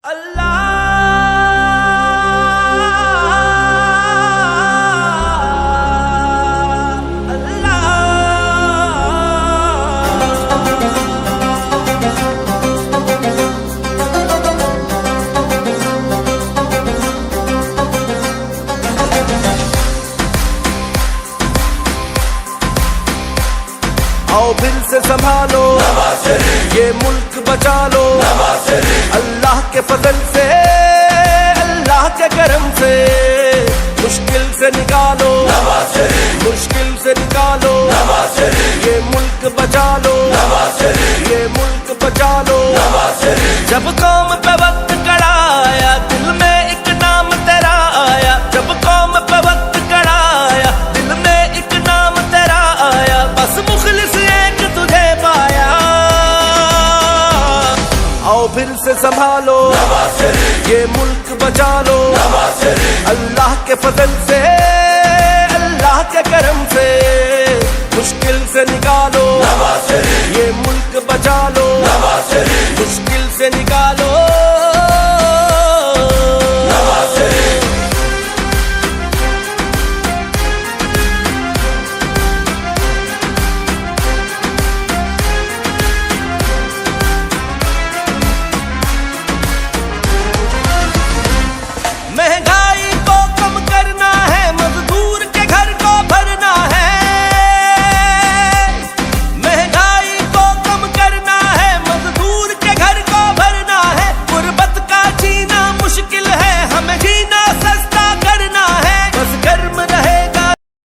आओ फिर से संभालो ये मुल्क बचा लो अल्लाह के फजल से, अल्लाह के करम से मुश्किल से निकालो, मुश्किल से निकालो ये मुल्क बचा लो, ये मुल्क बचा लो। जब कौम पे वक्त कड़ा आया दिल में एक नाम तेरा आया, जब कौम पे वक्त कड़ा आया दिल में एक नाम तेरा आया, बस मुखलिस एक तुझे पाया। आओ फिर से संभालो ये मुल्क बचा लो अल्लाह के फजल से, अल्लाह के करम से मुश्किल से निकालो ये मुल्क बचा लो, मुश्किल से निकालो।